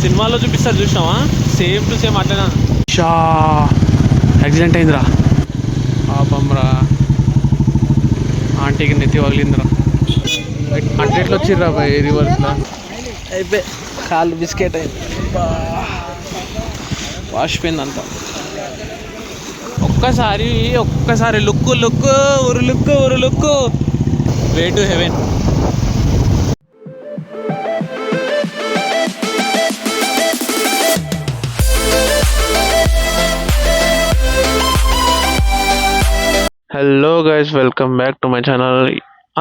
సినిమాలో చూపిస్తారు చూసినావా, సేమ్ టు సేమ్ అట్లనా. యాక్సిడెంట్ అయిందిరా, పాపంరా, ఆంటీకి నెత్తి పగిలిందిరా. అంటే ఎట్లా వచ్చిర్రా బాయ్ రివర్స్లో, అయిపోయి కాళ్ళు బిస్కెట్ అయింది, వాసిపోయింది అంతా. ఒక్కసారి లుక్కు ఉరు look way to heaven. Hello guys, welcome back to my channel.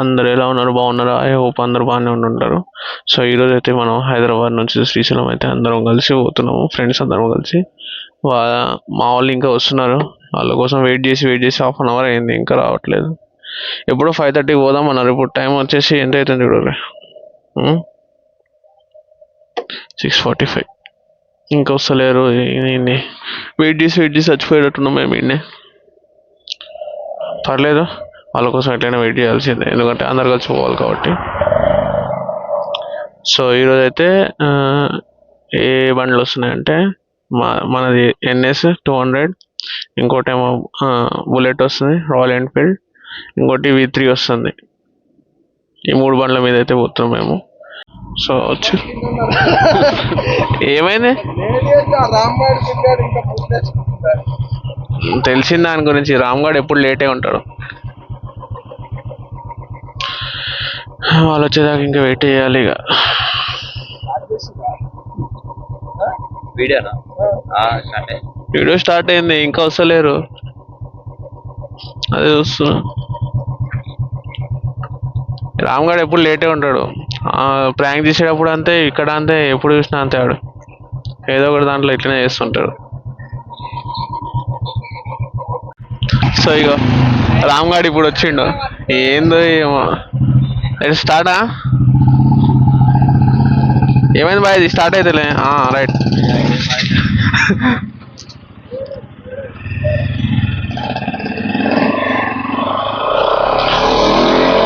అందరు ఎలా ఉన్నారు, బాగున్నారా? ఐ హోప్ అందరు బాగానే ఉంటారు. సో ఈరోజు అయితే మనం హైదరాబాద్ నుంచి శ్రీశైలం అయితే అందరం కలిసి పోతున్నాము, ఫ్రెండ్స్ అందరం కలిసి. మా వాళ్ళు ఇంకా వస్తున్నారు, వాళ్ళ కోసం వెయిట్ చేసి హాఫ్ అన్ అవర్ అయింది, ఇంకా రావట్లేదు. ఎప్పుడో 5:30 పోదాం అన్నారు, ఇప్పుడు టైం వచ్చేసి ఎంత అవుతుంది చూడాలి, 6:45. ఇంకా వస్తలేరు. వెయిట్ చేసి చచ్చిపోయేటట్టున్నాం మేము. ఇన్నే పర్లేదు, వాళ్ళ కోసం ఎట్లయినా వెయిట్ చేయాల్సిందే, ఎందుకంటే అందరు కలిసి పోవాలి కాబట్టి. సో ఈరోజు అయితే ఏ బండ్లు వస్తున్నాయంటే మనది NS 200, ఇంకోటేమో బుల్లెట్ వస్తుంది, రాయల్ ఎన్ఫీల్డ్, ఇంకోటి V3 వస్తుంది. ఈ 3 బండ్ల మీద అయితే పోతున్నాం మేము. సో వచ్చి ఏమైంది తెలిసిన దాని గురించి, రామ్గఢ్ ఎప్పుడు లేటే ఉంటాడు. వాళ్ళు వచ్చేదాకా ఇంకా వెయిట్ చేయాలి. ఇక వీడియో స్టార్ట్ అయింది, ఇంకా వస్తలేరు, అదే చూస్తున్నా. రామ్గఢ్ ఎప్పుడు లేటే ఉంటాడు, ప్రాంక్ చేసేటప్పుడు అంతే, ఇక్కడ అంతే, ఎప్పుడు చూసినా అంతే. ఆడు ఏదో ఒకటి దాంట్లో ఇట్లనే చేస్తుంటాడు. సో ఇక రామ్గఢ్ ఇప్పుడు వచ్చిండు, ఏందో ఏమో. స్టార్టా ఏమైంది బాయ్, ఇది స్టార్ట్ అవుతులే, రైట్.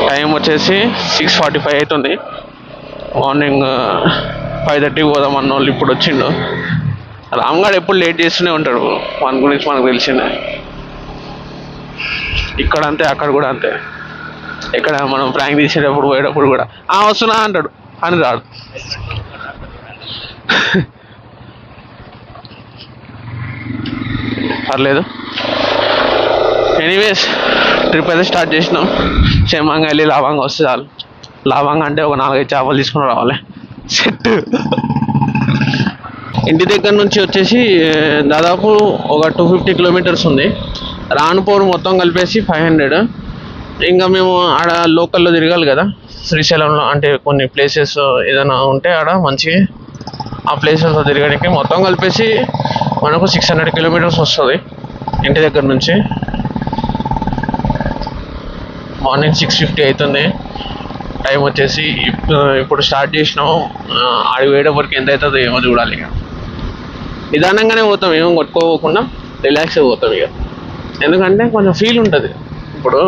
టైం వచ్చేసి 6:45 అవుతుంది. మార్నింగ్ 5:30 పోదాం అన్న వాళ్ళు ఇప్పుడు వచ్చిండు. రామ్గఢ్ ఎప్పుడు లేట్ చేస్తూనే ఉంటాడు, వాని గురించి మనకు తెలిసిందే. ఇక్కడ అంతే, అక్కడ కూడా అంతే. ఇక్కడ మనం ప్రాంక్ తీసేటప్పుడు పోయేటప్పుడు కూడా వస్తున్నా అంటాడు, అని రాడు. పర్లేదు. ఎనీవేస్, ట్రిప్ అయితే స్టార్ట్ చేసినాం. క్షేమంగా వెళ్ళి లాభంగా వస్తే చాలు. లాభంగా అంటే ఒక 4-5 చేపలు తీసుకుని రావాలి, సెట్. ఇంటి దగ్గర నుంచి వచ్చేసి దాదాపు ఒక 250 కిలోమీటర్స్ ఉంది. రానుపోరు మొత్తం కలిపేసి 500. ఇంకా మేము ఆడ లోకల్లో తిరగాలి కదా శ్రీశైలంలో, అంటే కొన్ని ప్లేసెస్ ఏదైనా ఉంటే ఆడ మంచిగా ఆ ప్లేసెస్లో తిరగడానికి మొత్తం కలిపేసి మనకు 600 కిలోమీటర్స్ వస్తుంది ఇంటి దగ్గర నుంచి. మార్నింగ్ 6:50 అవుతుంది. టైం వచ్చేసి ఇప్పుడు స్టార్ట్ చేసినాము. ఆడికి పోయేటప్పటికి ఎంత అవుతుందో ఏమో చూడాలి. ఇక నిదానంగానే పోతాం, ఏమో కొట్టుకోకుండా రిలాక్స్గా పోతాం. ఇక ఎందుకంటే కొంచెం ఫీల్ ఉంటుంది. ఇప్పుడు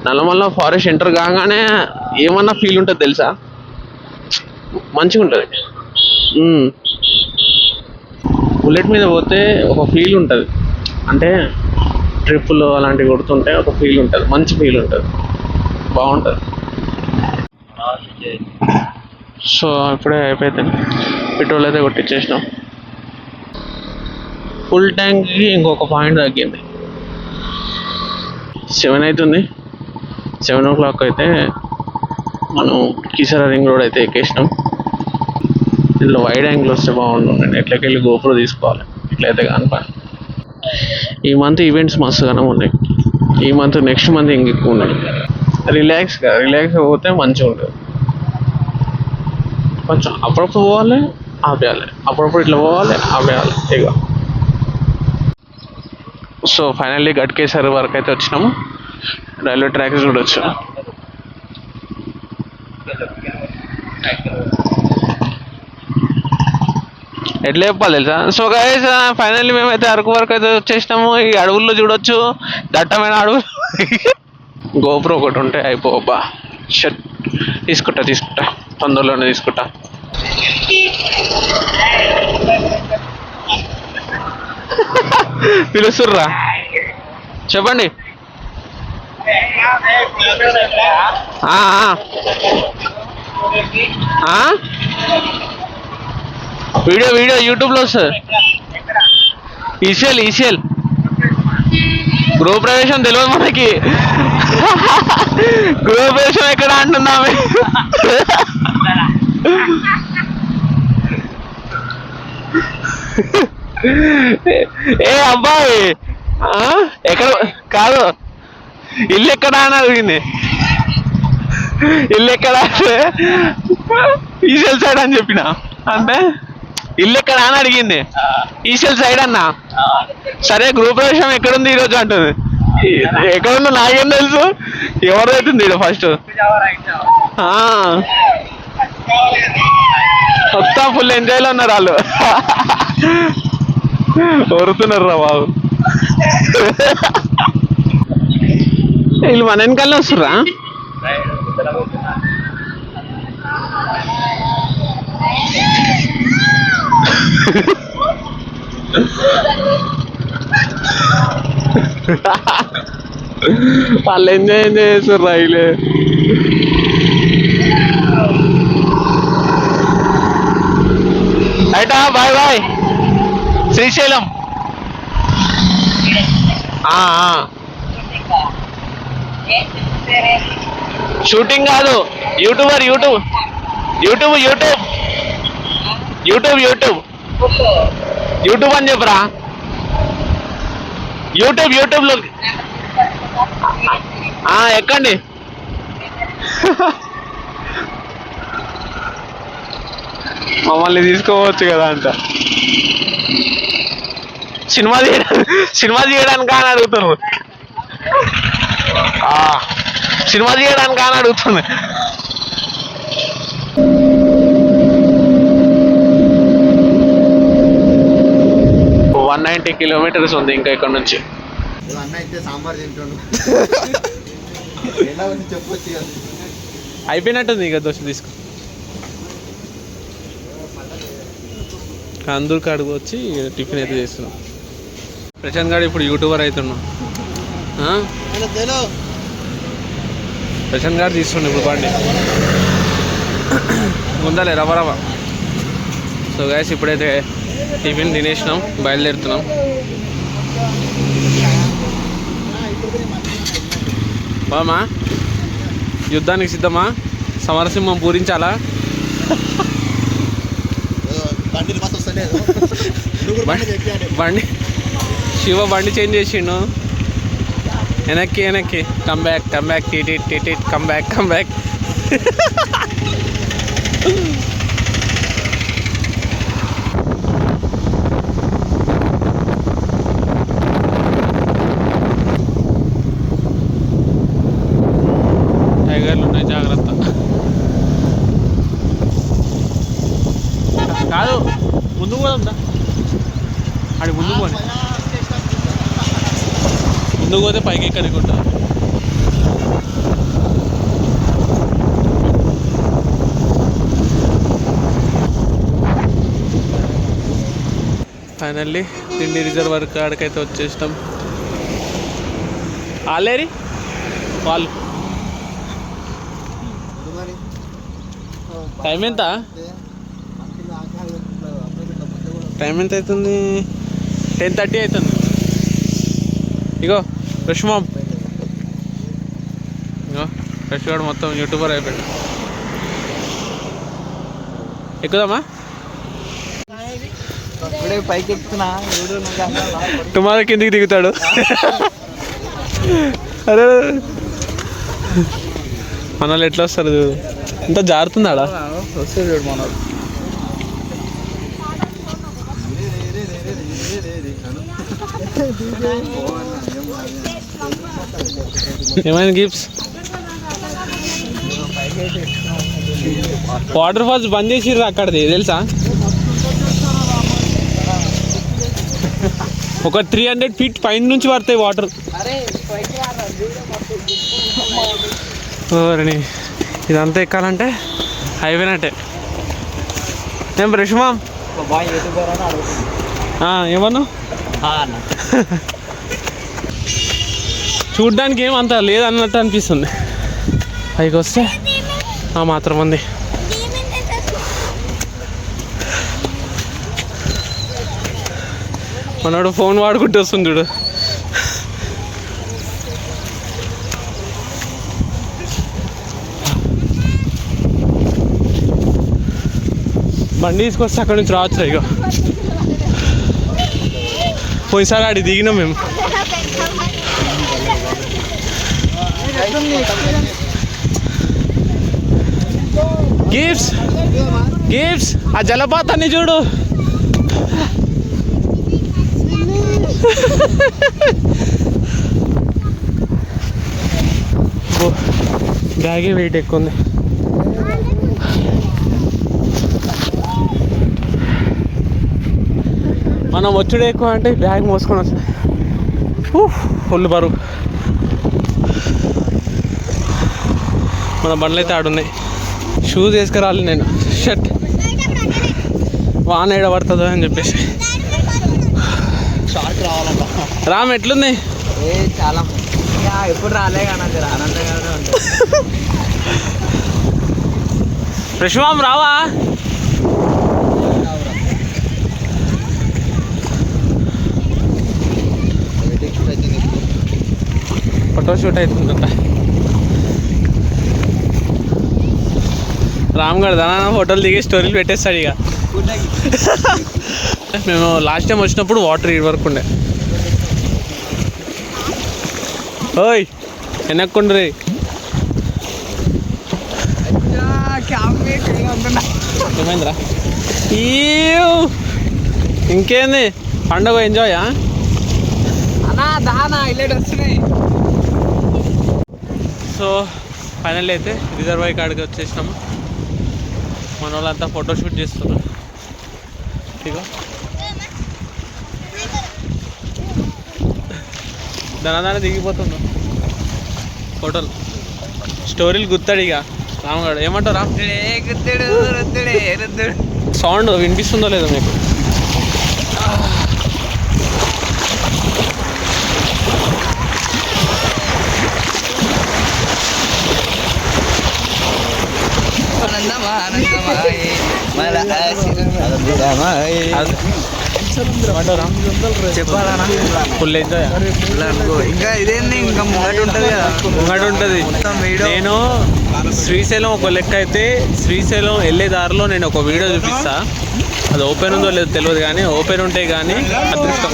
నల్లమల్ల ఫారెస్ట్ ఎంటర్ కాగానే ఏమన్నా ఫీల్ ఉంటుంది తెలుసా, మంచిగా ఉంటుంది. బుల్లెట్ మీద పోతే ఒక ఫీల్ ఉంటుంది, అంటే ట్రిప్పులు అలాంటివి కొడుతుంటే ఒక ఫీల్ ఉంటుంది, మంచి ఫీల్ ఉంటుంది, బాగుంటుంది. సో ఇప్పుడే అయిపోయింది, పెట్రోల్ అయితే కొట్టించేసినాం. ఫుల్ ట్యాంక్కి ఇంకొక పాయింట్ తగ్గింది. 7 అవుతుంది. 7 o'clock అయితే మనం కీసర రింగ్ రోడ్ అయితే ఎక్కేసినాం. ఇందులో వైడ్ యాంగిల్ వస్తే బాగుండు, నేను ఎట్లకెళ్ళి గోప్రో తీసుకోవాలి, ఇట్లయితే కానిపా. ఈ మంత్ ఈవెంట్స్ మస్తుగానే ఉన్నాయి. ఈ మంత్, నెక్స్ట్ మంత్ ఇంక ఎక్కువ ఉన్నాయి. రిలాక్స్గా పోతే మంచిగా ఉంటుంది. కొంచెం అప్పుడప్పుడు పోవాలి, ఆపేయాలి, అప్పుడప్పుడు ఇట్లా పోవాలి, ఆపేయాలి. ఇక సో ఫైనల్లీ గట్కేసర్ వరకు అయితే వచ్చినాము. రైల్వే ట్రాక్ చూడొచ్చు. ఎట్లా చెప్పాలి తెలుసా. సో గైస్, ఫైనల్లీ మేమైతే అరకు వరకు అయితే వచ్చేసినాము. ఈ అడవుల్లో చూడొచ్చు, దట్టమైన అడవులు. గోప్రో ఒకటి ఉంటే అయిపోబ్బా. షట్ తీసుకుంటా తొందరలోనే తీసుకుంటా. పిలుస్తుర్రా, చెప్పండి. వీడియో వీడియో యూట్యూబ్లో వస్తుంది. ఈసీఎల్ గృహప్రవేశం తెలియదు మనకి. గృహప్రవేశం ఎక్కడ అంటున్నామే. ఏ అబ్బాయి ఎక్కడ కాదు, ఇల్లు ఎక్కడ అని అడిగింది. ఇల్లు ఎక్కడ ఈసీఎల్ సైడ్ అని చెప్పిన. అంటే ఇల్లు ఎక్కడ అని అడిగింది. ఈసీఎల్ సైడ్ అన్నా. సరే గృహప్రవేశం ఎక్కడుంది ఈరోజు అంటుంది. ఎక్కడుందో నాకేం తెలుసు, ఎవరు అవుతుంది ఈడ ఫస్ట్. మొత్తం ఫుల్ ఎంజాయ్లో ఉన్నారు వాళ్ళు. వరుతున్నారు రా బాబు. వీళ్ళు మన వెనకాలనే వస్తుర్రా. వాళ్ళు ఎంజాయ్ చేస్తుర్రా వీళ్ళు. అయిటా బాయ్ బాయ్ శ్రీశైలం. షూటింగ్ కాదు, యూట్యూబర్. యూట్యూబ్ అని చెప్పరా. యూట్యూబ్లో ఎక్కండి. మమ్మల్ని తీసుకోవచ్చు కదా అంట. సినిమా తీయడానికి అని అడుగుతున్నారు. సినిమా తీయడానికి అని అడుగుతుంది. వన్ 190 కిలోమీటర్స్ ఉంది ఇంకా ఇక్కడ నుంచి. అయిపోయినట్టుంది ఇక దోశ తీసుకో. అందరు కాడికి వచ్చి టిఫిన్ అయితే చేస్తున్నాం. ప్రశాంత్ గారు ఇప్పుడు యూట్యూబర్ అవుతున్నాం. ప్రశాంత్ గారు తీస్తుండే ఇప్పుడు బండి ముందలే రవ. సో గైస్ ఇప్పుడైతే టిఫిన్ తినేసినాం, బయలుదేరుతున్నాం. బామా యుద్ధానికి సిద్ధమా? సమరసింహం పూరించాలా? బండి శివ బండి చేంజ్ చేసిండు. వెనక్కి కమ్ బ్యాక్ టిటిట్ కమ్ బ్యాక్. టైగర్లు ఉన్నాయి, జాగ్రత్త. కాదు ముందుకు పోదా, అది ముందుకు పోనీ. ముందుకు పోతే పైకి ఎక్కడికి ఉంటుంది. ఫైనల్లీ తిండి రిజర్వర్ కాడికైతే వచ్చేసినాం. ఆలేరి వాళ్ళు టైం ఎంత అవుతుంది? 10:30 అవుతుంది. ఇగో రష్మామ్, ఇగో రష్ గారు మొత్తం యూట్యూబర్ అయిపోయాడు. ఎక్కుదామా? పైకి ఎక్కుతున్నా, టుమారో కిందికి దిగుతాడు. అరే మన వాళ్ళు ఎట్లా వస్తారు చూడు, ఇంత జారుతుందాడా వస్తుంది చూడు మన. ఏమైనా గిఫ్ట్స్? వాటర్ ఫాల్స్ బంద్ చేసిర్రు అక్కడిది తెలుసా? ఒక 300 ఫీట్ పైన నుంచి పడతాయి వాటర్. ఇదంతా ఎక్కాలంటే అయిపోయినట్టే. ఏం బ్రష్మా ఏమన్నా చూడ్డానికి ఏమంత లేదన్నట్టు అనిపిస్తుంది. పైకి వస్తే మాత్రం ఉంది. మనోడు ఫోన్ వాడుకుంటూ వస్తుంది చూడు. బండి తీసుకొస్తే అక్కడి నుంచి రావచ్చు. ఇక పోయిసారి ఆడి దిగినాం మేము. గిఫ్ట్స్ ఆ జలపాతాన్ని చూడు. బ్యాగే వెయిట్ ఎక్కువ ఉంది. మనం వచ్చుడే ఎక్కువ అంటే బ్యాగ్ మోసుకొని వస్తుంది. ఫుల్ బరువు. మన బండ్లు అయితే ఆడున్నాయి. షూస్ వేసుకురాలి నేను. షర్ట్ వాన ఏడ పడుతుందో అని చెప్పేసి. షార్ట్ రావాలంట. రామ్ ఎట్లుంది? చాలా ఎప్పుడు రాలే కానీ ఆనందంగానే ఉంటుంది. ప్రశ్వాం రావా? ఫోటో షూట్ అవుతుందంట. రామ్ గడ్ దానా ఫోటోలు దిగి స్టోరీలు పెట్టేస్తాడు. ఇక మేము లాస్ట్ టైం వచ్చినప్పుడు వాటర్ ఈ వరకు ఉండే. ఓయ్ వెనక్కుండ్రీ. ఏమైందిరా? ఇంకేంది పండుగ ఎంజాయా? సో ఫైనల్ అయితే రిజర్వాయర్ కాడికి వచ్చేసినాము. మన వాళ్ళంతా ఫోటోషూట్ చేస్తున్నారు. ఇగో దాని దిగిపోతుందో ఫోటోలు స్టోరీలు గుర్తాడు. ఇక రామగాడు ఏమంటావు? రామ్ సౌండ్ వినిపిస్తుందో లేదో మీకు? Full enjoy. ఇంకా ఇదేంది, ఇంకా ముంగట ఉంటుంది కదా, ముంగట ఉంటుంది. నేను శ్రీశైలం ఒక లెక్క అయితే, శ్రీశైలం వెళ్ళే దారిలో నేను ఒక వీడియో చూపిస్తా. అది ఓపెన్ ఉందో లేదో తెలియదు, కానీ ఓపెన్ ఉంటే కానీ అదృష్టం.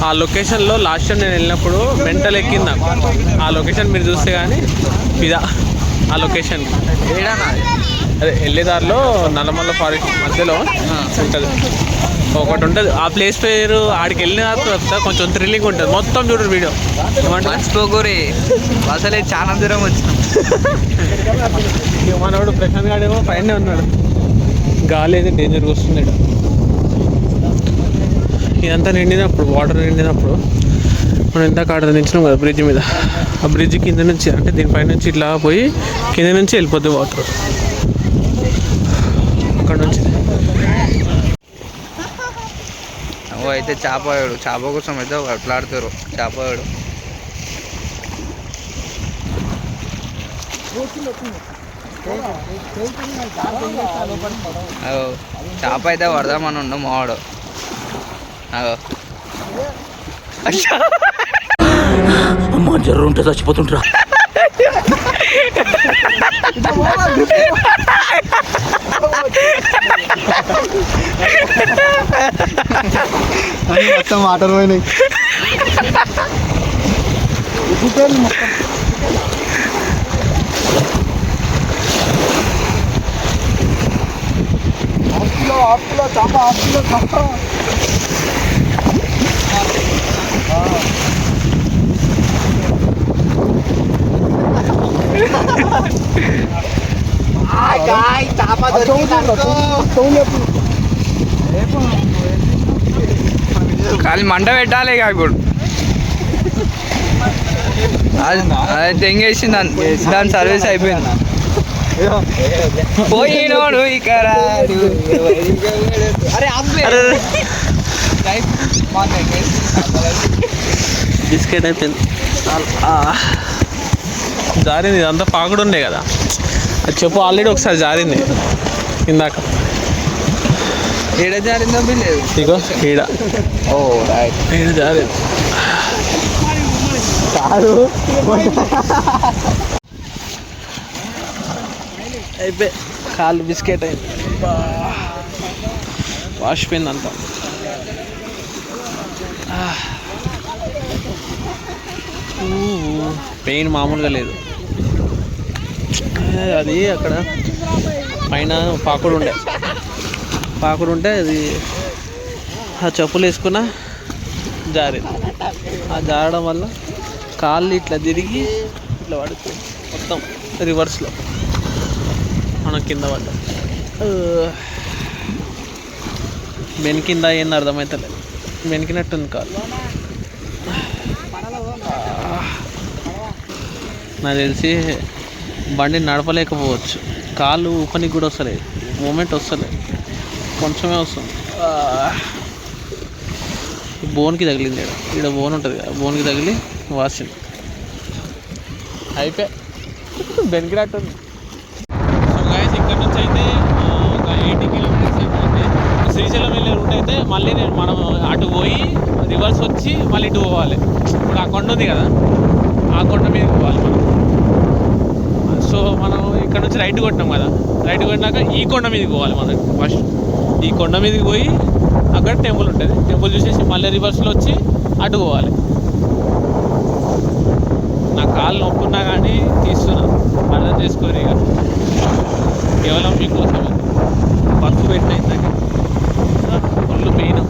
ఆ లొకేషన్లో లాస్ట్ టైం నేను వెళ్ళినప్పుడు మెంటల్ ఎక్కింది నాకు. ఆ లొకేషన్ మీరు చూస్తే కానీ ఇదా ఆ లొకేషన్. అదే వెళ్ళేదారిలో నల్లమల్ల ఫారెస్ట్ మధ్యలో ఉంటుంది ఒకటి ఉంటుంది. ఆ ప్లేస్ పేరు ఆడికి వెళ్ళిన తర్వాత కొంచెం థ్రిల్లింగ్ ఉంటుంది. మొత్తం చూడరు వీడియో. మర్చిపోకూరి అసలే చాలా దూరం వచ్చినాం. మనవాడు ప్రశాంత్ గాడేమో పైనే ఉన్నాడు. గాలి అయితే డేంజర్గా వస్తుంది. ఇదంతా నిండినప్పుడు, వాటర్ నిండినప్పుడు మనం ఎంత కాడ దించినాం కదా బ్రిడ్జ్ మీద, ఆ బ్రిడ్జ్ కింద నుంచి అంటే దీనిపై నుంచి ఇట్లా పోయి కింద నుంచి వెళ్ళిపోద్ది వాటర్. అక్కడ నుంచి అయితే చేపవాడు, చేప కోసం అయితే అట్లాడుతారు. చేపవాడు చేప అయితే పడదామని ఉండు మావాడు. అమ్మా జర్రు ఉంటే చచ్చిపోతుంటా. మొత్తం వాటర్ పోయినాయి. ఖాళీ మంట పెట్టాలి ఇక. ఇప్పుడు అది తెంగేసి దాని సర్వీస్ అయిపోయింది. పోయినోడు ఇక్కడ బిస్కెట్ అయిపోయింది. జారింది, ఇదంతా పాకుడు ఉండే కదా. అది చెప్పు, ఆల్రెడీ ఒకసారి జారింది ఇందాక. ఏడ జారిందో లేదు ఇగో ఈడ. ఓ రైట్, ఈడ జారింది. అయిపోయి కాళ్ళు బిస్కెట్ అయింది, వాసిపోయింది అంతా. పెయిన్ మామూలుగా లేదు. అది అక్కడ పైన పాకుడు ఉంటే అది ఆ చెప్పులు వేసుకున్న జారింది. ఆ జారడం వల్ల కాళ్ళు ఇట్లా తిరిగి ఇట్లా పడుతుంది, మొత్తం రివర్స్లో మనం కింద పడ్డాం. బెనికిందా ఏంది అర్థమవుతలేదు, బెనికినట్టుంది కాళ్ళు. నాకు తెలిసి బండి నడపలేకపోవచ్చు, కాళ్ళు ఊపనికి కూడా వస్తలేదు, మూమెంట్ వస్తలేదు, కొంచెమే వస్తుంది. బోన్కి తగిలింది, ఇక్కడ బోన్ ఉంటుంది కదా, బోన్కి తగిలి వాసింది. అయిపోయి బెనికినట్టుంది. సో గైస్, ఇక్కడ నుంచి అయితే ఒక 80 కిలోమీటర్స్ అయిపోతుంది. శ్రీశైలం వెళ్ళే రూట్ అయితే మళ్ళీ మనం అటు పోయి రివర్స్ వచ్చి మళ్ళీ ఇటు పోవాలి. ఇప్పుడు ఆ కొండ ఉంది కదా, ఆ కొండ మీద పోవాలి మనం. సో మనం ఇక్కడ నుంచి రైట్ కొట్టినాం కదా, రైట్ కొట్టినాక ఈ కొండ మీదకి పోవాలి మనం. ఫస్ట్ ఈ కొండ మీదకి పోయి అక్కడ టెంపుల్ ఉంటుంది, టెంపుల్ చూసేసి మళ్ళీ రివర్స్లో వచ్చి అటు పోవాలి. నా కాళ్ళు నొప్పున్నా కానీ తీస్తున్నా, అర్థం చేసుకోరు. ఇక కేవలం మీకోసం పసుపు పెట్టిన ఇందాక ఫుల్ పెయిన్,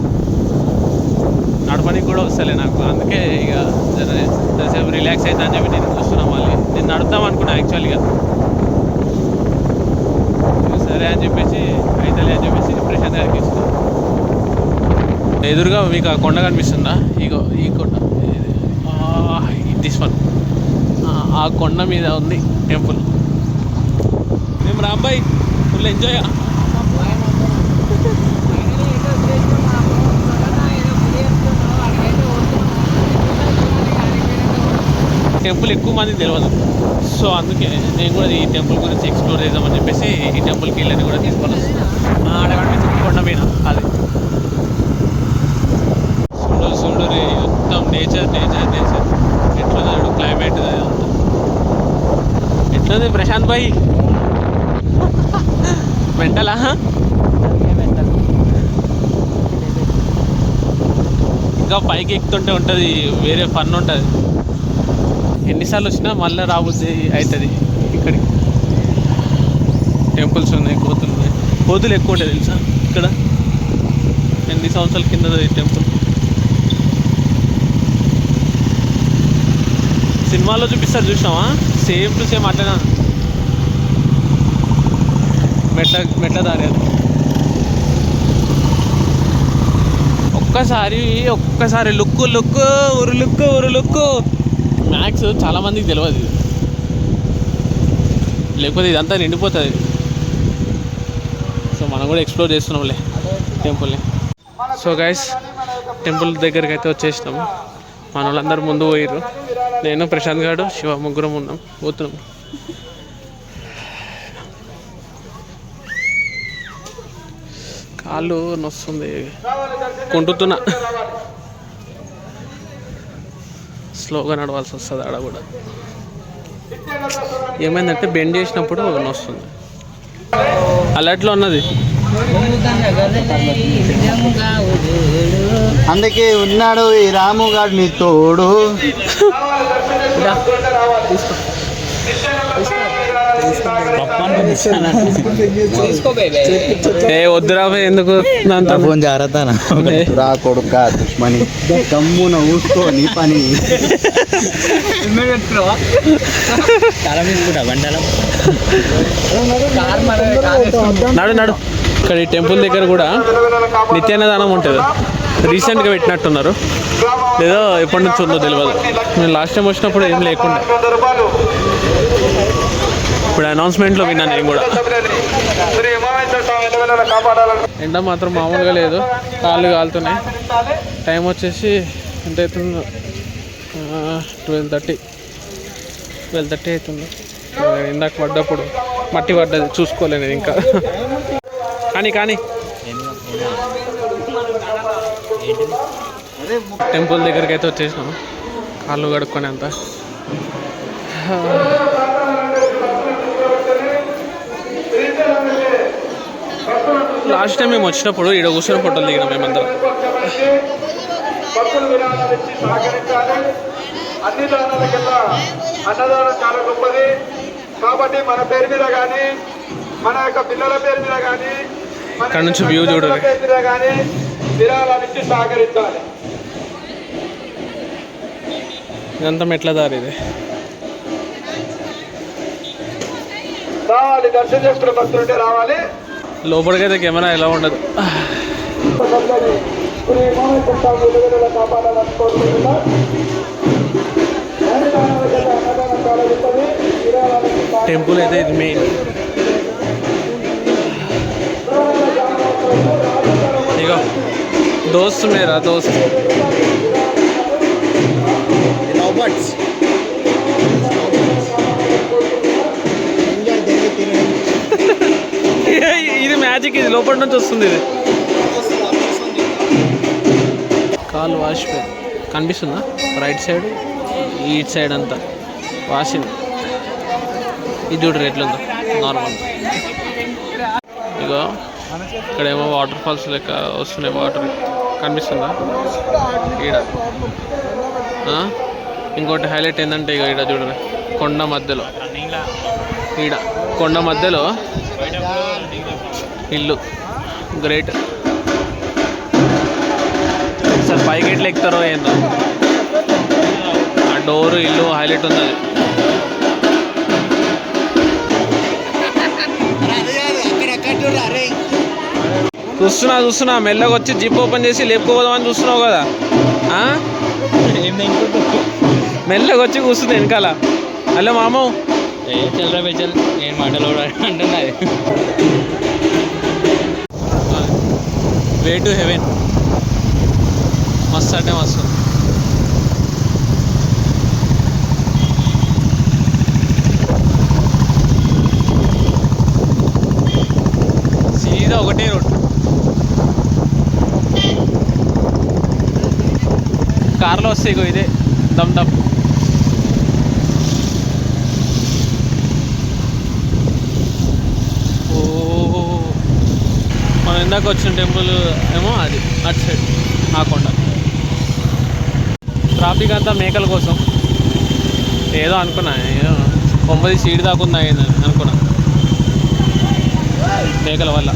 నడపడానికి కూడా వస్తలే నాకు. అందుకే ఇక జరసేపు రిలాక్స్ అవుతా అని చెప్పి నేను చూస్తున్నా. మళ్ళీ నేను నడుద్దాం అనుకున్నా యాక్చువల్గా, సరే అని చెప్పేసి అయితలే అని చెప్పేసి ప్రశాంత్ గారికి ఇస్తున్నా. ఎదురుగా మీకు ఆ కొండ కనిపిస్తుందా? ఇగో ఈ కొండ, దిస్ వన్. ఆ కొండ మీద ఉంది టెంపుల్. మేము రాంబాయ్ ఫుల్ ఎంజాయ్. టెంపుల్ ఎక్కువ మందికి తెలియదు, సో అందుకే నేను కూడా ఈ టెంపుల్ గురించి ఎక్స్ప్లోర్ చేద్దామని చెప్పేసి ఈ టెంపుల్కి వెళ్ళని కూడా తీసుకొని వస్తున్నాను. ఆడ కనిపించింది కొండ మీద, అది చూడు రే, మొత్తం నేచర్ ఎట్లున్నాడు క్లైమేట్ అంతా. ఎట్లుంది ప్రశాంత్ భాయ్? మెంటలా? ఇంకా పైకి ఎక్కుతుంటే ఉంటుంది, వేరే ఫన్ ఉంటుంది. ఎన్నిసార్లు వచ్చినా మళ్ళీ రాబోద్ది అవుతుంది. ఇక్కడికి టెంపుల్స్ ఉన్నాయి, కోతులు ఎక్కువ ఉంటాయి తెలుసా ఇక్కడ. ఎన్ని సంవత్సరాల కింద ఈ టెంపుల్. సినిమాలో చూపిస్తారు చూసినావా, సేమ్ టు సేమ్ అట్లనే మెట్ల దారి. అది ఒక్కసారి లుక్కు లుక్కు మ్యాక్స్ చాలామందికి తెలియదు, లేకపోతే ఇదంతా నిండిపోతుంది. సో మనం కూడా ఎక్స్ప్లోర్ చేస్తున్నాంలే టెంపుల్ని. సో గైస్, టెంపుల్ దగ్గరికి అయితే వచ్చేసినాము. మన వాళ్ళందరూ ముందు పోయారు, నేను ప్రశాంత్ గారు శివ ముగ్గురం పోతున్నాం. కాళ్ళు నొస్తుంది, కుంటుతున్నా, స్లోగా నడవాల్సి వస్తుంది. ఆడ కూడా ఏమైందంటే బెండ్ చేసినప్పుడు నొస్తుంది. అలర్ట్లో ఉన్నది, అందుకే ఉన్నాడు ఈ రాముగాడు నీ తోడు. వద్దురా ఎందుకు ఫోన్ జాగ్రత్త రా కొడుక దుష్మని కమ్మున ఊసుకో నీ పని. నడు. ఇక్కడ ఈ టెంపుల్ దగ్గర కూడా నిత్యాన్నదానం ఉంటుంది. రీసెంట్గా పెట్టినట్టున్నారు, లేదో ఎప్పటి నుంచి ఉందో తెలియదు. నేను లాస్ట్ టైం వచ్చినప్పుడు ఏం లేకుండా. ఇప్పుడు అనౌన్స్మెంట్లో విన్నా నేను కూడా. ఎండ మాత్రం మామూలుగా లేదు, కాళ్ళు కాలుతున్నాయి. టైం వచ్చేసి ఎంత అవుతుందో 12:30 అవుతుంది. ఇందాక పడ్డప్పుడు మట్టి పడ్డది చూసుకోలేదు ఇంకా. కానీ టెంపుల్ దగ్గరికి అయితే వచ్చేసినాం, కాళ్ళు కడుక్కొని అంతా. లాస్ట్ టైం మేము వచ్చినప్పుడు ఇక్కడ కూర్చొని ఫోటోలు దిగినాం మేమందరం. అన్ని దానాల కింద అన్నదానం చాలా గొప్పది కాబట్టి మన పేరు మీద కానీ, మన యొక్క పిల్లల పేరు మీద కానీ, ఇక్కడ నుంచి వ్యూ చూడండి. పేరు మీద కానీ విరాళానికి సహకరించాలి. ఇదంతా మెట్ల దారి ఇది. రావాలి, దర్శనం చేసుకునే భక్తులుంటే రావాలి. లోపలికైతే కెమెరా ఎలా ఉండదు. టెంపుల్ అయితే ఇది మెయిన్. ఇగో దోస్త్ మేరా దోస్త్. ఇది మ్యాజిక్, ఇది లోపల నుంచి వస్తుంది. ఇది కాలు వాష్ కనిపిస్తుందా? రైట్ సైడ్, ఈట్ సైడ్ అంతా వాషింగ్. ఇది చూడరు ఎట్లుందో నార్మల్. ఇగో ఇక్కడేమో వాటర్ ఫాల్స్ లెక్క వస్తున్నాయి, వాటర్ కనిపిస్తుందా ఈడ. ఇంకోటి హైలైట్ ఏంటంటే ఇక ఈడ చూడరు, కొండ మధ్యలో, ఈడ కొండ మధ్యలో ఇల్లు. గ్రేట్. సార్ పైకి ఎట్లా ఎక్కుతారో ఏందో, ఆ డోరు ఇల్లు హైలైట్ ఉంది. చూస్తున్నా మెల్లగా వచ్చి జిప్ ఓపెన్ చేసి లేపుకోపోదామని చూస్తున్నావు కదా. మెల్లగా వచ్చి కూర్చుంది వెనకాల. హలో మామ, చల్రా బెచల్, నేను మాటలు అంటున్నా. వే టు హెవెన్. మస్తు అంటే మస్తు. సీదా ఒకటే రోడ్. కార్లో వస్తే ఇగో ఇదే దమ్ దమ్. ఓ మనం ఇందాక వచ్చిన టెంపుల్ ఏమో అది అటు సైడ్ ఆ కొండ. ట్రాఫిక్ అంతా మేకల కోసం ఏదో అనుకున్నా, ఏదో 9 సీడ్ దాకా అయిందని అనుకున్నా. మేకల వల్ల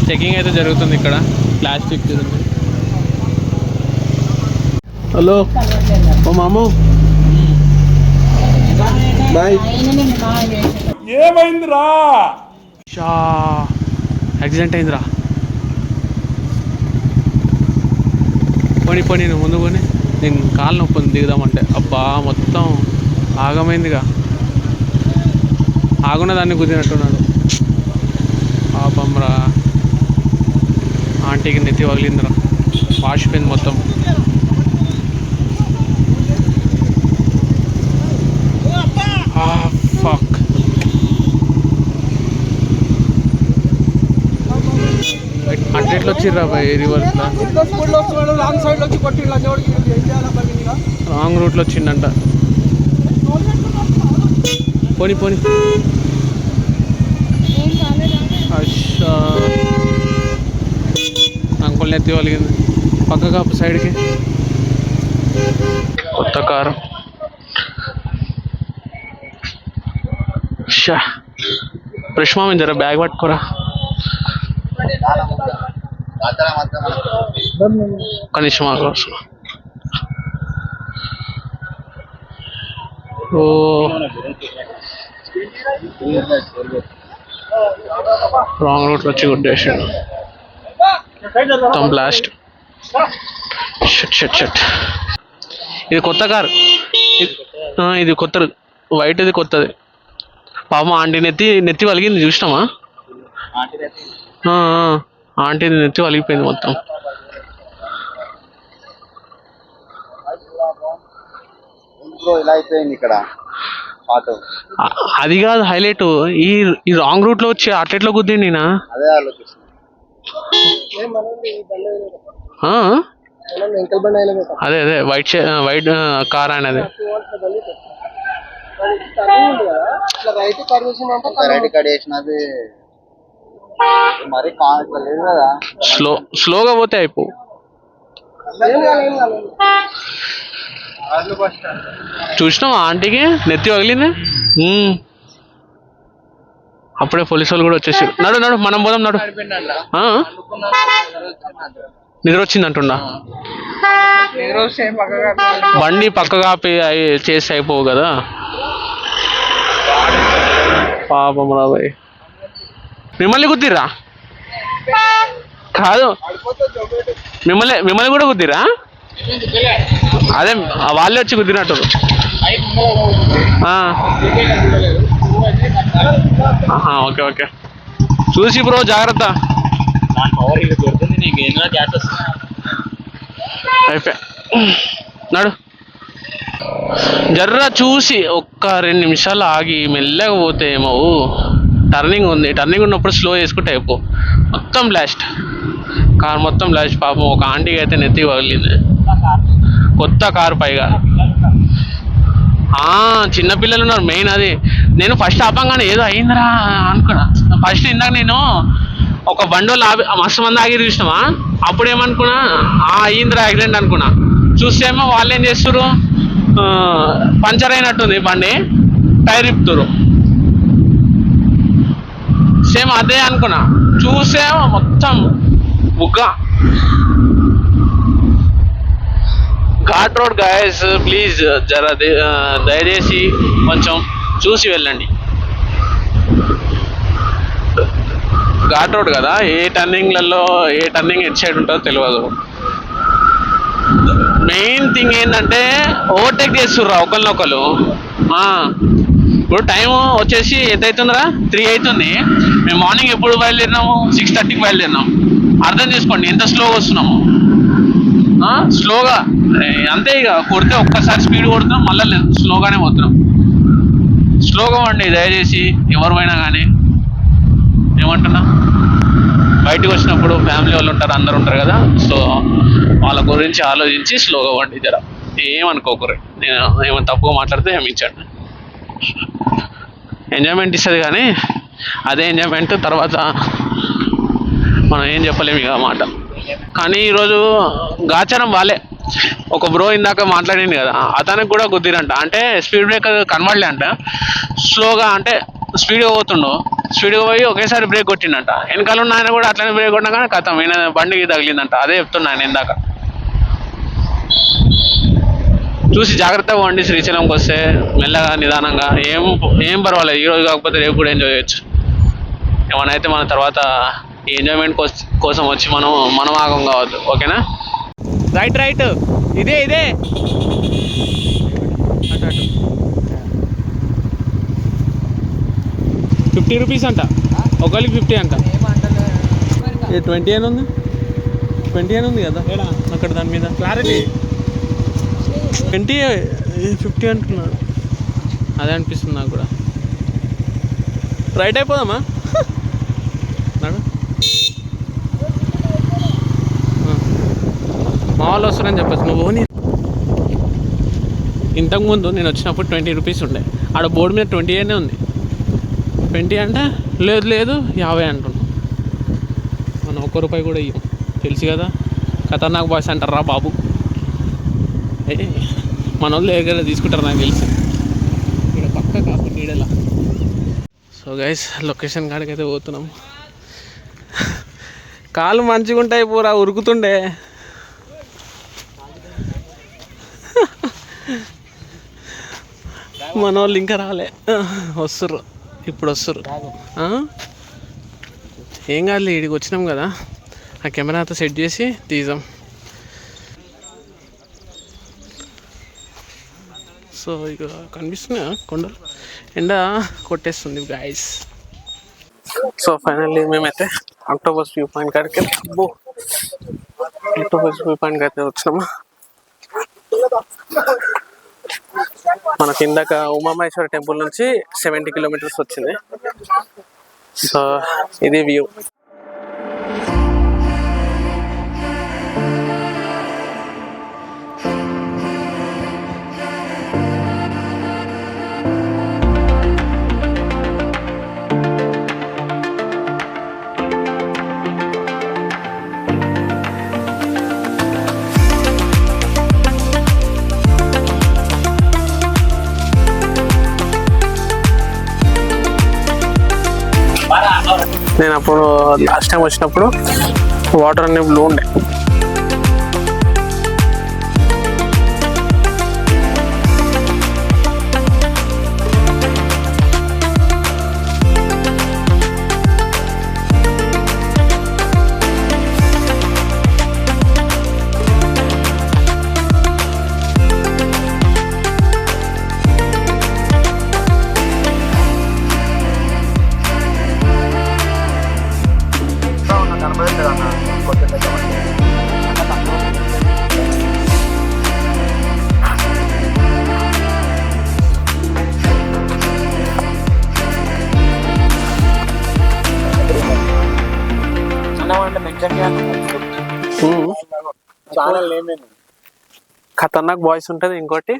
చెకింగ్ అయితే జరుగుతుంది ఇక్కడ. ప్లాస్టిక్. హలో ఓ మాము, బాయ్. ఏమైందిరా? యాక్సిడెంట్ అయిందిరా. పోనీ నువ్వు ముందు కొని, నేను కాలు నొప్పి దిగుదామంటే అబ్బా మొత్తం ఆగమైందిగా. ఆగున్న దాన్ని కుదిరినట్టున్నాడు. పాపంరా, ఆంటీకి నెత్తి పగిలిందిరా, వాసిపోయింది మొత్తం. ఫక్. అట్లెట్లు వచ్చిర్రా బాయ్ రివర్స్లో. రాంగ్ రూట్లో వచ్చిండంట. పోనీ అచ్చా, అంకుల్ని ఎత్తి వాళ్ళకింది. పక్క కాపు సైడ్కి. కొత్త కారు. షా ఫ్రెష్ మామ, జర బ్యాగ్ పట్టుకోరా. కనీసం ఓ రాంగ్ రూట్లో వచ్చి కొట్టేసాడు మొత్తం బ్లాస్ట్. షట్. ఇది కొత్త కార్, ఇది కొత్తది, వైట్ ఇది కొత్తది. పాపం ఆంటీ నెత్తి వలిగింది చూసినామా? ఆంటీ నెత్తి వలిగిపోయింది మొత్తం. ఇలా అయిపోయింది ఇక్కడ ఆటో. అది కాదు హైలైట్, ఈ రాంగ్ రూట్ లో వచ్చి అట్లెట్లో గుద్దిండి నా. అదే ఆలోచిస్తుంది. అదే వైట్ కార్ అనేది. రైట్ కట్ చేసినది మరి లేదు కదా. స్లోగా పోతే అయిపో. చూసినావా ఆంటీకి నెత్తి పగిలింది? అప్పుడే పోలీసు వాళ్ళు కూడా వచ్చేసి నడు మనం పోదాం నడు. నిద్ర వచ్చింది అంటున్నా. బండి పక్కగా చేసి అయిపోవు కదా పాపం రాబాయ్. మిమ్మల్ని గుద్దిరా? కాదు మిమ్మల్ని కూడా గుద్దిరా? అదే వాళ్ళే వచ్చి గుద్దినట్టు. ఓకే చూసి బ్రో జాగ్రత్త. అయిపోయా నడు. జర్రా చూసి ఒక్క 2 నిమిషాలు ఆగి మెల్లగా పోతే ఏమో. టర్నింగ్ ఉంది, టర్నింగ్ ఉన్నప్పుడు స్లో చేసుకుంటే అయిపో. మొత్తం బ్లాస్ట్, కార్ మొత్తం బ్లాస్ట్. పాపం ఒక ఆంటీకి అయితే నెత్తి పగిలింది. కొత్త కారు పైగా. చిన్నపిల్లలు ఉన్నారు మెయిన్. అది నేను ఫస్ట్ ఆపంగానే ఏదో అయిందిరా అనుకున్నా. ఫస్ట్ ఇందాక నేను ఒక బండోళ్ళు మస్తు మంది ఆగి చూసినామా, అప్పుడు ఏమనుకున్నా అయ్యిందిరా యాక్సిడెంట్ అనుకున్నా. చూస్తేమో వాళ్ళు ఏం చేస్తారు, పంచర్ అయినట్టుంది బండి, టైర్ ఇప్పుతురు. సేమ్ అదే అనుకున్నా, చూసే మొత్తం బుగ్గ. ఘాట్ రోడ్ గాయస్, ప్లీజ్ జర దయచేసి కొంచెం చూసి వెళ్ళండి. ఘాట్ రోడ్ కదా, ఏ టర్నింగ్లలో ఏ టర్నింగ్ ఎట్ సైడ్ ఉంటుందో తెలియదు. మెయిన్ థింగ్ ఏంటంటే ఓవర్టేక్ చేస్తుర్రా ఒకరినొకరు. ఇప్పుడు టైం వచ్చేసి ఎంత అవుతుందిరా? 3 అవుతుంది. మేము మార్నింగ్ ఎప్పుడు బయలుదేరినాము? 6:30కి బయలుదేరినాం. అర్థం చేసుకోండి ఎంత స్లోగా వస్తున్నాము. స్లోగా అంతే, ఇక కొడితే ఒక్కసారి స్పీడ్ కొడుతున్నాం, మళ్ళీ స్లోగానే పోతున్నాం. స్లోగా వండి దయచేసి ఎవరు పోయినా కానీ. ఏమంటున్నా, బయటకు వచ్చినప్పుడు ఫ్యామిలీ వాళ్ళు ఉంటారు, అందరు ఉంటారు కదా, సో వాళ్ళ గురించి ఆలోచించి స్లోగా వండి జర. ఏమనుకోకరు, నేను ఏమైనా తప్పుగా మాట్లాడితే క్షమించండి. ఎంజాయ్మెంట్ ఇస్తుంది కానీ అదే ఎంజాయ్మెంట్ తర్వాత మనం ఏం చెప్పలేము ఇక మాట. కానీ ఈరోజు గాచారం వాళ్ళే. ఒక బ్రో ఇందాక మాట్లాడింది కదా, అతనికి కూడా గుద్దిరంట. అంటే స్పీడ్ బ్రేకర్ కనబడలే అంట. స్లోగా అంటే స్పీడ్గా పోతుండు, స్పీడ్గా పోయి ఒకేసారి బ్రేక్ కొట్టిండంట. వెనకాల ఉన్న ఆయన కూడా అట్లనే బ్రేక్ కొట్టినా కానీ కథం ఈయన బండికి తగిలిందంట. అదే చెప్తున్నా ఆయన ఇందాక. చూసి జాగ్రత్తగా పోండి. శ్రీశైలంకి వస్తే మెల్లగా నిదానంగా, ఏం పర్వాలేదు. ఈరోజు కాకపోతే రేపు కూడా ఎంజాయ్ చేయొచ్చు. ఏమైనా అయితే మన తర్వాత ఈ ఎంజాయ్మెంట్ కోసం వచ్చి మనం ఆగం కావద్దు. ఓకేనా? రైట్ ఇదే అటు 50 రూపీస్ అంట, ఒకరికి 50 అంట. 20 అని ఉంది, 20 అని ఉంది కదా అక్కడ దాని మీద. క్లారిటీ 20 50 అంటున్నాడు. అదే అనిపిస్తుంది నాకు కూడా. రైట్ అయిపోదామా? మా వాళ్ళు వస్తారని చెప్పచ్చు. నువ్వు ఇంతకుముందు నేను వచ్చినప్పుడు 20 రూపీస్ ఉండే. ఆడ బోర్డు మీద 20 అనే ఉంది. 20 అంటే లేదు 50 అంటున్నాం. మనం ₹1 కూడా ఇవ్వం, తెలుసు కదా. ఖతర్నాక్ బాయ్స్ అంటారా బాబు. మన వాళ్ళు దగ్గర తీసుకుంటారు నాకు తెలిసి. ఇక్కడ పక్క కాకుండా ఈడలా. సో గైస్, లొకేషన్ కాడికి అయితే పోతున్నాం. కాళ్ళు మంచిగా ఉంటాయి, పూరా ఉరుకుతుండే. మన వాళ్ళు ఇంకా రాలే, వస్తుర్రు ఇప్పుడు వస్తుర్రు. ఏం కాదులే, ఇక్కడికి వచ్చినాం కదా, ఆ కెమెరాతో సెట్ చేసి తీసాం. సో ఇక కనిపిస్తున్నాయా కొండలు, ఎండ కొట్టేస్తుంది గాయస్. సో ఫైనల్లీ మేమైతే ఆక్టోపస్ వ్యూ పాయింట్ కాడికి ఆక్టోపస్ వ్యూ పాయింట్కి అయితే వచ్చినామా. మనకి ఇందాక ఉమామహేశ్వర టెంపుల్ నుంచి 70 కిలోమీటర్స్ వచ్చింది. సో ఇది వ్యూ. నేను అప్పుడు లాస్ట్ టైం వచ్చినప్పుడు వాటర్ అన్ని బ్లూ ఉండే. ఖతర్నాక్ బాయ్స్ ఉంటది, ఇంకోటి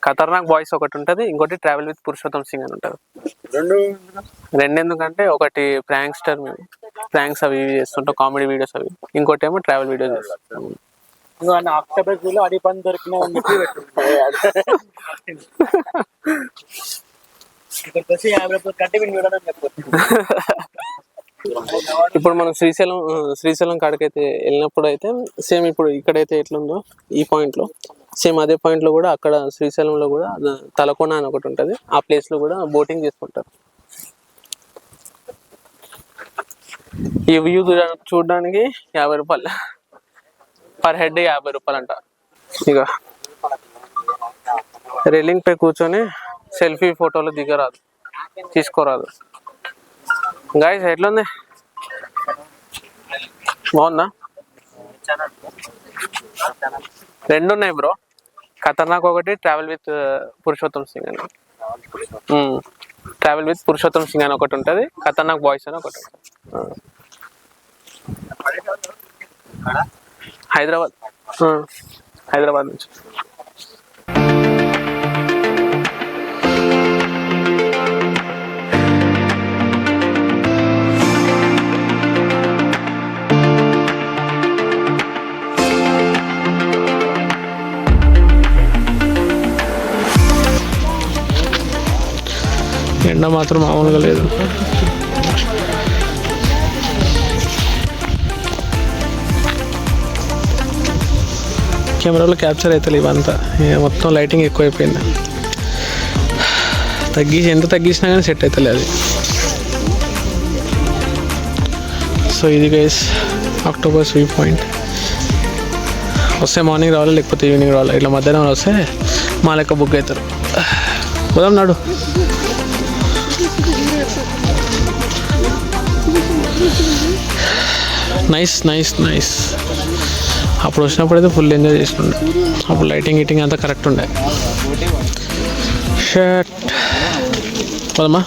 ఖతర్నాక్ బాయ్స్ ఒకటి ఉంటది, ఇంకోటి ట్రావెల్ విత్ పురుషోత్తం సింగ్ అని ఉంటది. రెండు ఎందుకంటే ఒకటి ప్రాంక్స్టర్, మేము ప్రాంక్స్ అవి ఇవి చేస్తుంటాం, కామెడీ వీడియోస్ అవి. ఇంకోటి ఏమో ట్రావెల్ వీడియోస్ చేస్తాం. ఇప్పుడు మనం శ్రీశైలం కాడికైతే వెళ్ళినప్పుడు అయితే సేమ్ ఇప్పుడు ఇక్కడైతే ఎట్లుందో ఈ పాయింట్ లో సేమ్ అదే పాయింట్ లో కూడా అక్కడ శ్రీశైలంలో కూడా తలకోన అని ఒకటి ఉంటది. ఆ ప్లేస్ లో కూడా బోటింగ్ చేసుకుంటారు. ఈ వ్యూ చూడడానికి 50 రూపాయలు పర్ హెడ్, 50 రూపాయలు అంట. ఇక రైలింగ్ పై కూర్చొని సెల్ఫీ ఫోటోలు దిగరాదు, తీసుకోరాదు. గాయ్స్ ఎట్లుంది, బాగుందా? రెండు ఉన్నాయి బ్రో, ఖతర్నాక్ ఒకటి, ట్రావెల్ విత్ పురుషోత్తం సింగ్ అని. ట్రావెల్ విత్ పురుషోత్తం సింగ్ అని ఒకటి ఉంటుంది, ఖతర్నాక్ బాయ్స్ అని ఒకటి ఉంటుంది. హైదరాబాద్ నుంచి. ఎండ మాత్రం మామూలుగా లేదు. కెమెరాలో క్యాప్చర్ అవుతుంది ఇవంతా, మొత్తం లైటింగ్ ఎక్కువైపోయింది. ఎంత తగ్గించినా కానీ సెట్ అవుతుంది అది. సో ఇది గైస్ ఆక్టోపస్ వ్యూ పాయింట్. వస్తే మార్నింగ్ రావాలి, లేకపోతే ఈవినింగ్ రావాలి. ఇట్లా మధ్యాహ్నం వస్తే మా లెక్క బుక్ అవుతారు. పోదాం నాడు. నైస్. అప్పుడు వచ్చినప్పుడు అయితే ఫుల్ ఎంజాయ్ చేస్తుండే. అప్పుడు లైటింగ్ అంతా కరెక్ట్ ఉండే. షర్ట్ పోదమ్మా.